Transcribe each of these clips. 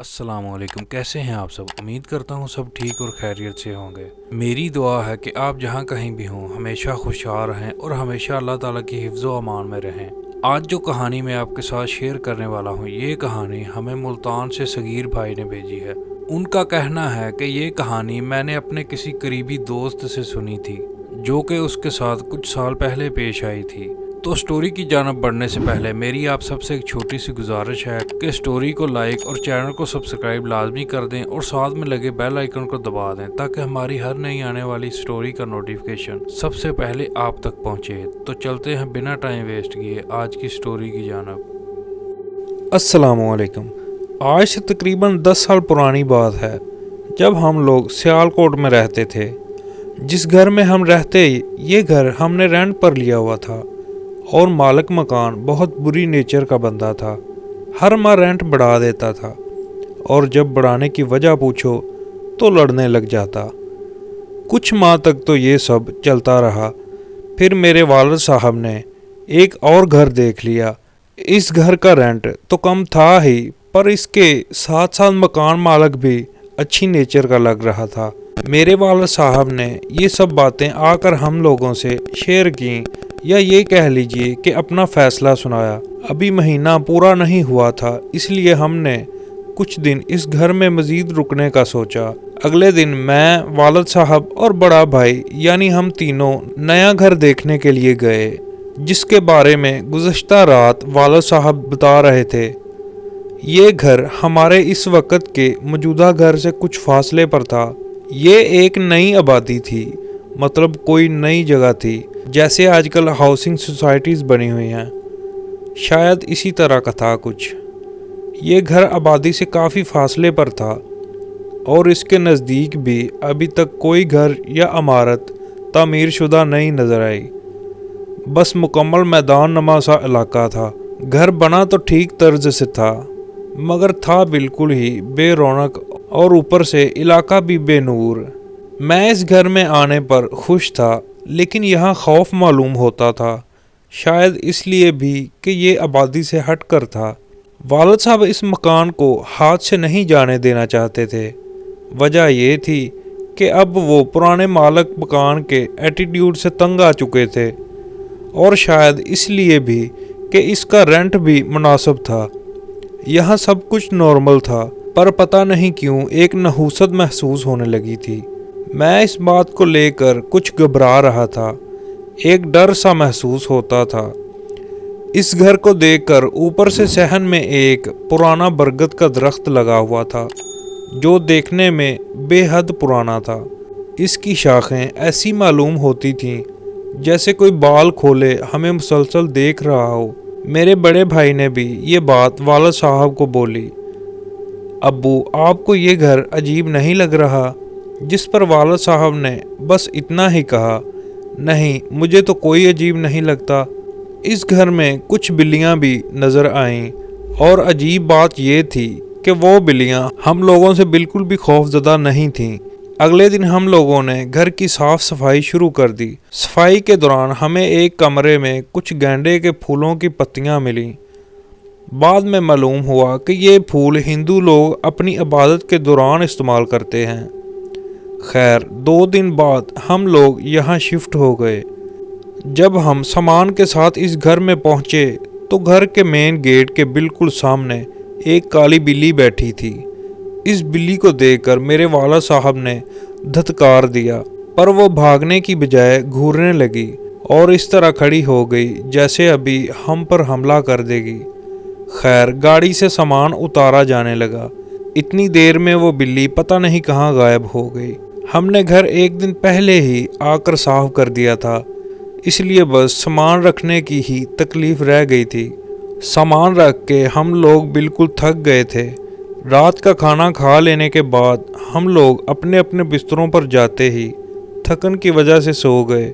अस्सलाम वालेकुम। कैसे हैं आप सब? उम्मीद करता हूँ सब ठीक और खैरियत से होंगे। मेरी दुआ है कि आप जहाँ कहीं भी हों हमेशा खुशहाल रहें और हमेशा अल्लाह ताला की हिफ्ज़ व अमान में रहें। आज जो कहानी मैं आपके साथ शेयर करने वाला हूँ, ये कहानी हमें मुल्तान से सगीर भाई ने भेजी है। उनका कहना है कि ये कहानी मैंने अपने किसी करीबी दोस्त से सुनी थी, जो कि उसके साथ कुछ साल पहले पेश आई थी। तो स्टोरी की जानब बढ़ने से पहले मेरी आप सबसे एक छोटी सी गुजारिश है कि स्टोरी को लाइक और चैनल को सब्सक्राइब लाजमी कर दें और साथ में लगे बेल आइकन को दबा दें, ताकि हमारी हर नई आने वाली स्टोरी का नोटिफिकेशन सबसे पहले आप तक पहुंचे। तो चलते हैं बिना टाइम वेस्ट किए आज की स्टोरी की जानब। अस्सलामुअलैकुम। आज से तकरीबन 10 साल पुरानी बात है, जब हम लोग सियालकोट में रहते थे। जिस घर में हम रहते, ये घर हमने रेंट पर लिया हुआ था और मालिक मकान बहुत बुरी नेचर का बंदा था। हर माह रेंट बढ़ा देता था और जब बढ़ाने की वजह पूछो तो लड़ने लग जाता। कुछ माह तक तो ये सब चलता रहा। फिर मेरे वालिद साहब ने एक और घर देख लिया। इस घर का रेंट तो कम था ही, पर इसके साथ साथ मकान मालिक भी अच्छी नेचर का लग रहा था। मेरे वालिद साहब ने ये सब बातें आकर हम लोगों से शेयर की, या ये कह लीजिए कि अपना फैसला सुनाया। अभी महीना पूरा नहीं हुआ था, इसलिए हमने कुछ दिन इस घर में मज़ीद रुकने का सोचा। अगले दिन मैं, वालिद साहब और बड़ा भाई यानी हम तीनों नया घर देखने के लिए गए, जिसके बारे में गुज़श्ता रात वालिद साहब बता रहे थे। ये घर हमारे इस वक्त के मौजूदा घर से कुछ फासले पर था। ये एक नई आबादी थी, मतलब कोई नई जगह थी, जैसे आजकल हाउसिंग सोसाइटीज़ बनी हुई हैं, शायद इसी तरह का था कुछ। ये घर आबादी से काफ़ी फासले पर था और इसके नज़दीक भी अभी तक कोई घर या इमारत तामीर शुदा नहीं नज़र आई। बस मुकम्मल मैदान नमा सा इलाका था। घर बना तो ठीक तर्ज से था, मगर था बिल्कुल ही बेरौनक और ऊपर से इलाका भी बेनूर। मैं इस घर में आने पर खुश था, लेकिन यहाँ खौफ मालूम होता था, शायद इसलिए भी कि ये आबादी से हट कर था। वालिद साहब इस मकान को हाथ से नहीं जाने देना चाहते थे। वजह ये थी कि अब वो पुराने मालिक मकान के एटीट्यूड से तंग आ चुके थे, और शायद इसलिए भी कि इसका रेंट भी मुनासिब था। यहाँ सब कुछ नॉर्मल था, पर पता नहीं क्यों एक नहूसत महसूस होने लगी थी। मैं इस बात को लेकर कुछ घबरा रहा था, एक डर सा महसूस होता था। इस घर को देखकर ऊपर से सहन में एक पुराना बरगद का दरख्त लगा हुआ था, जो देखने में बेहद पुराना था। इसकी शाखें ऐसी मालूम होती थीं जैसे कोई बाल खोले हमें मुसलसल देख रहा हो। मेरे बड़े भाई ने भी ये बात वालिद साहब को बोली। अब्बू, आपको ये घर अजीब नहीं लग रहा? जिस पर वालिद साहब ने बस इतना ही कहा, नहीं, मुझे तो कोई अजीब नहीं लगता। इस घर में कुछ बिल्लियां भी नज़र आईं, और अजीब बात यह थी कि वो बिल्लियां हम लोगों से बिल्कुल भी खौफजदा नहीं थीं। अगले दिन हम लोगों ने घर की साफ़ सफाई शुरू कर दी। सफाई के दौरान हमें एक कमरे में कुछ गेंदे के फूलों की पत्तियां मिलीं। बाद में मालूम हुआ कि ये फूल हिंदू लोग अपनी इबादत के दौरान इस्तेमाल करते हैं। खैर, 2 दिन बाद हम लोग यहाँ शिफ्ट हो गए। जब हम सामान के साथ इस घर में पहुँचे तो घर के मेन गेट के बिल्कुल सामने एक काली बिल्ली बैठी थी। इस बिल्ली को देखकर मेरे वालिद साहब ने धत्कार दिया, पर वो भागने की बजाय घूरने लगी और इस तरह खड़ी हो गई जैसे अभी हम पर हमला कर देगी। खैर, गाड़ी से सामान उतारा जाने लगा। इतनी देर में वो बिल्ली पता नहीं कहाँ गायब हो गई। हमने घर एक दिन पहले ही आकर साफ कर दिया था, इसलिए बस सामान रखने की ही तकलीफ रह गई थी। सामान रख के हम लोग बिल्कुल थक गए थे। रात का खाना खा लेने के बाद हम लोग अपने अपने बिस्तरों पर जाते ही थकन की वजह से सो गए।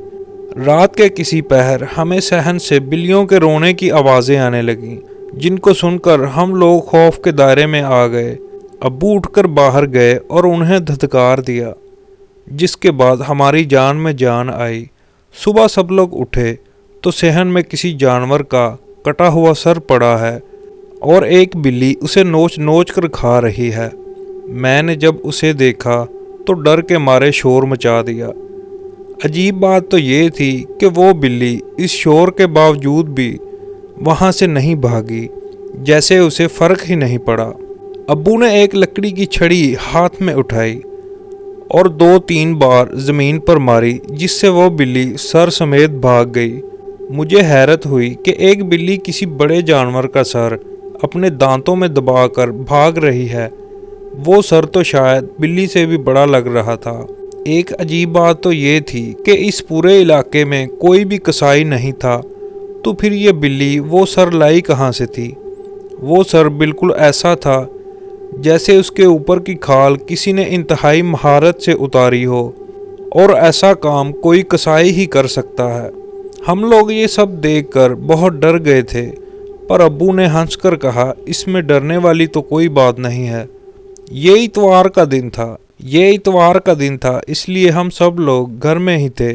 रात के किसी पहर हमें सहन से बिल्लियों के रोने की आवाज़ें आने लगीं, जिनको सुनकर हम लोग खौफ के दायरे में आ गए। अब्बू उठकर बाहर गए और उन्हें धत्कार दिया, जिसके बाद हमारी जान में जान आई। सुबह सब लोग उठे तो सहन में किसी जानवर का कटा हुआ सर पड़ा है। और एक बिल्ली उसे नोच नोच कर खा रही है। मैंने जब उसे देखा तो डर के मारे शोर मचा दिया। अजीब बात तो ये थी कि वो बिल्ली इस शोर के बावजूद भी वहाँ से नहीं भागी, जैसे उसे फ़र्क ही नहीं पड़ा। अब्बू ने एक लकड़ी की छड़ी हाथ में उठाई और 2-3 बार ज़मीन पर मारी, जिससे वो बिल्ली सर समेत भाग गई। मुझे हैरत हुई कि एक बिल्ली किसी बड़े जानवर का सर अपने दांतों में दबाकर भाग रही है। वो सर तो शायद बिल्ली से भी बड़ा लग रहा था। एक अजीब बात तो ये थी कि इस पूरे इलाके में कोई भी कसाई नहीं था, तो फिर ये बिल्ली वो सर लाई कहाँ से थी? वो सर बिल्कुल ऐसा था जैसे उसके ऊपर की खाल किसी ने इंतहाई महारत से उतारी हो, और ऐसा काम कोई कसाई ही कर सकता है। हम लोग ये सब देखकर बहुत डर गए थे, पर अब्बू ने हंसकर कहा, इसमें डरने वाली तो कोई बात नहीं है। ये इतवार का दिन था, इसलिए हम सब लोग घर में ही थे।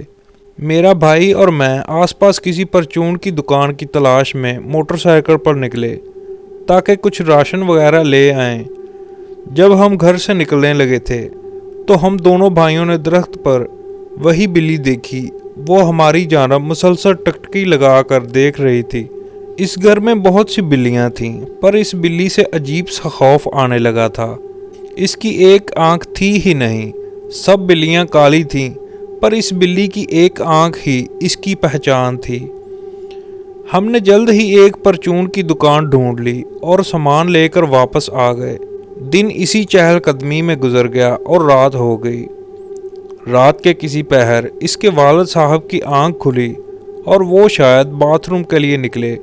मेरा भाई और मैं आसपास किसी परचून की दुकान की तलाश में मोटरसाइकिल पर निकले ताकि कुछ राशन वगैरह ले आएं। जब हम घर से निकलने लगे थे तो हम दोनों भाइयों ने दरख्त पर वही बिल्ली देखी। वो हमारी जानब मुसलसल टकटकी लगा कर देख रही थी। इस घर में बहुत सी बिल्लियां थीं, पर इस बिल्ली से अजीब सा खौफ आने लगा था। इसकी एक आंख थी ही नहीं, सब बिल्लियां काली थीं, पर इस बिल्ली की एक आंख ही इसकी पहचान थी। हमने जल्द ही एक परचून की दुकान ढूंढ ली और सामान लेकर वापस आ गए। दिन इसी चहलकदमी में गुजर गया और रात हो गई। रात के किसी पहर इसके वालिद साहब की आंख खुली और वो शायद बाथरूम के लिए निकले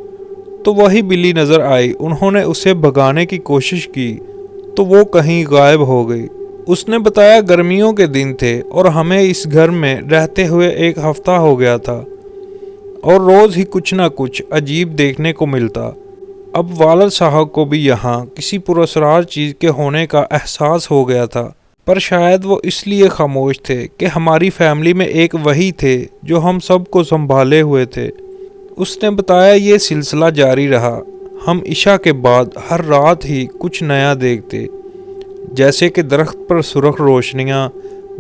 तो वही बिल्ली नज़र आई। उन्होंने उसे भगाने की कोशिश की तो वो कहीं गायब हो गई। उसने बताया गर्मियों के दिन थे और हमें इस घर में रहते हुए 1 हफ्ता हो गया था और रोज़ ही कुछ ना कुछ अजीब देखने को मिलता। अब वालिद साहब को भी यहाँ किसी पुरअसरार चीज़ के होने का एहसास हो गया था, पर शायद वो इसलिए खामोश थे कि हमारी फैमिली में एक वही थे जो हम सब को संभाले हुए थे। उसने बताया ये सिलसिला जारी रहा। हम इशा के बाद हर रात ही कुछ नया देखते, जैसे कि दरख्त पर सुर्ख रोशनियाँ,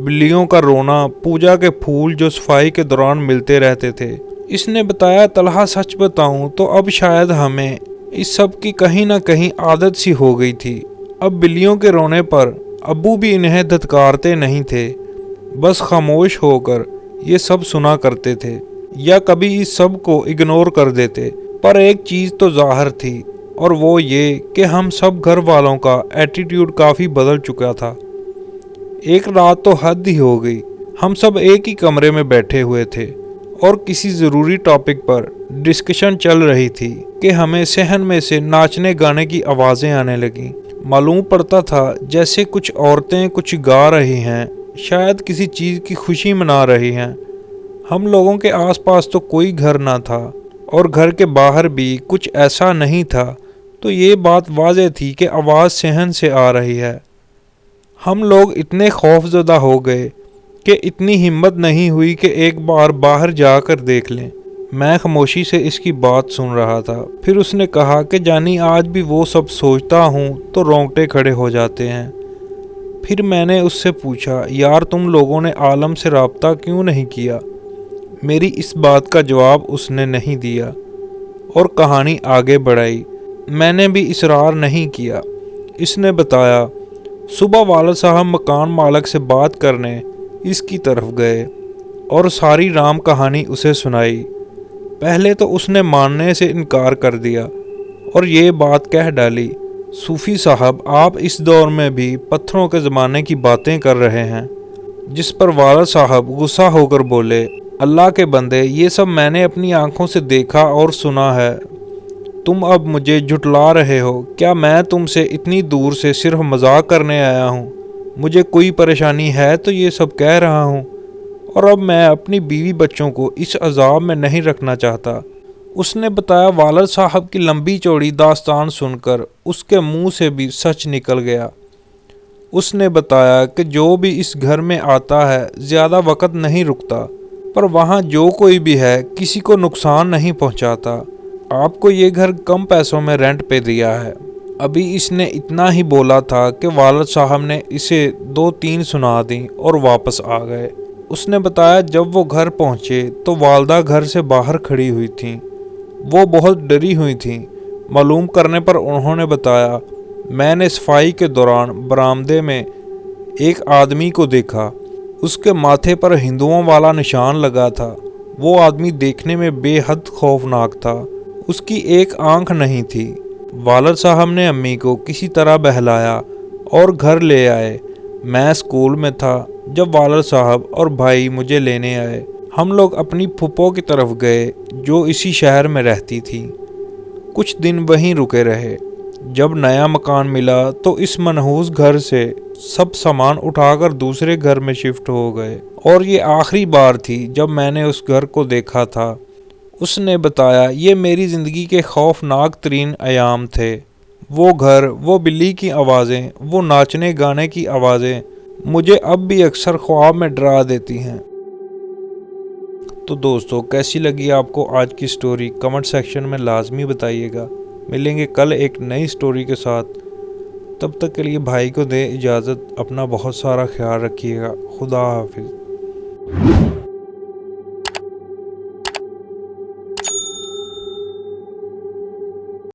बिल्लियों का रोना, पूजा के फूल जो सफाई के दौरान मिलते रहते थे। इसने बताया, तलहा सच बताऊं तो अब शायद हमें इस सब की कहीं ना कहीं आदत सी हो गई थी। अब बिल्लियों के रोने पर अब्बू भी इन्हें धत्कारते नहीं थे, बस खामोश होकर ये सब सुना करते थे या कभी इस सब को इग्नोर कर देते। पर एक चीज़ तो ज़ाहिर थी और वो ये कि हम सब घर वालों का एटीट्यूड काफ़ी बदल चुका था। एक रात तो हद ही हो गई। हम सब एक ही कमरे में बैठे हुए थे और किसी ज़रूरी टॉपिक पर डिस्कशन चल रही थी कि हमें सहन में से नाचने गाने की आवाज़ें आने लगीं। मालूम पड़ता था जैसे कुछ औरतें कुछ गा रही हैं, शायद किसी चीज़ की खुशी मना रही हैं। हम लोगों के आसपास तो कोई घर ना था और घर के बाहर भी कुछ ऐसा नहीं था, तो ये बात वाज़ेह थी कि आवाज़ सहन से आ रही है। हम लोग इतने खौफज़दा हो गए कि इतनी हिम्मत नहीं हुई कि एक बार बाहर जाकर देख लें। मैं खामोशी से इसकी बात सुन रहा था। फिर उसने कहा कि जानी आज भी वो सब सोचता हूँ तो रोंगटे खड़े हो जाते हैं। फिर मैंने उससे पूछा, यार तुम लोगों ने आलम से रब्ता क्यों नहीं किया? मेरी इस बात का जवाब उसने नहीं दिया और कहानी आगे बढ़ाई। मैंने भी इसरार नहीं किया। इसने बताया, सुबह वालिद साहब मकान मालिक से बात करने इसकी तरफ गए और सारी राम कहानी उसे सुनाई। पहले तो उसने मानने से इनकार कर दिया और ये बात कह डाली, सूफ़ी साहब आप इस दौर में भी पत्थरों के ज़माने की बातें कर रहे हैं। जिस पर वालिद साहब गुस्सा होकर बोले, अल्लाह के बंदे, ये सब मैंने अपनी आंखों से देखा और सुना है, तुम अब मुझे झुटला रहे हो। क्या मैं तुमसे इतनी दूर से सिर्फ मजाक करने आया हूँ? मुझे कोई परेशानी है तो ये सब कह रहा हूँ, और अब मैं अपनी बीवी बच्चों को इस अजाब में नहीं रखना चाहता। उसने बताया। वालिद साहब की लंबी चौड़ी दास्तान सुनकर उसके मुंह से भी सच निकल गया। उसने बताया कि जो भी इस घर में आता है ज़्यादा वक़्त नहीं रुकता, पर वहाँ जो कोई भी है किसी को नुकसान नहीं पहुँचाता। आपको ये घर कम पैसों में रेंट पे दिया है। अभी इसने इतना ही बोला था कि वालिद साहब ने इसे 2-3 सुना दी और वापस आ गए। उसने बताया जब वो घर पहुंचे तो वालदा घर से बाहर खड़ी हुई थीं। वो बहुत डरी हुई थीं। मालूम करने पर उन्होंने बताया, मैंने सफाई के दौरान बरामदे में एक आदमी को देखा। उसके माथे पर हिंदुओं वाला निशान लगा था। वो आदमी देखने में बेहद खौफनाक था। उसकी एक आंख नहीं थी। वालिद साहब ने अम्मी को किसी तरह बहलाया और घर ले आए। मैं स्कूल में था जब वालिद साहब और भाई मुझे लेने आए। हम लोग अपनी फुप्पो की तरफ गए जो इसी शहर में रहती थी। कुछ दिन वहीं रुके रहे। जब नया मकान मिला तो इस मनहूस घर से सब सामान उठाकर दूसरे घर में शिफ्ट हो गए और ये आखिरी बार थी जब मैंने उस घर को देखा था। उसने बताया ये मेरी ज़िंदगी के खौफनाक तरीन अयाम थे। वो घर, वो बिल्ली की आवाज़ें, वो नाचने गाने की आवाज़ें मुझे अब भी अक्सर ख्वाब में डरा देती हैं। तो दोस्तों, कैसी लगी आपको आज की स्टोरी कमेंट सेक्शन में लाजमी बताइएगा। मिलेंगे कल एक नई स्टोरी के साथ। तब तक के लिए भाई को दे इजाज़त। अपना बहुत सारा ख्याल रखिएगा। खुदा हाफिज़।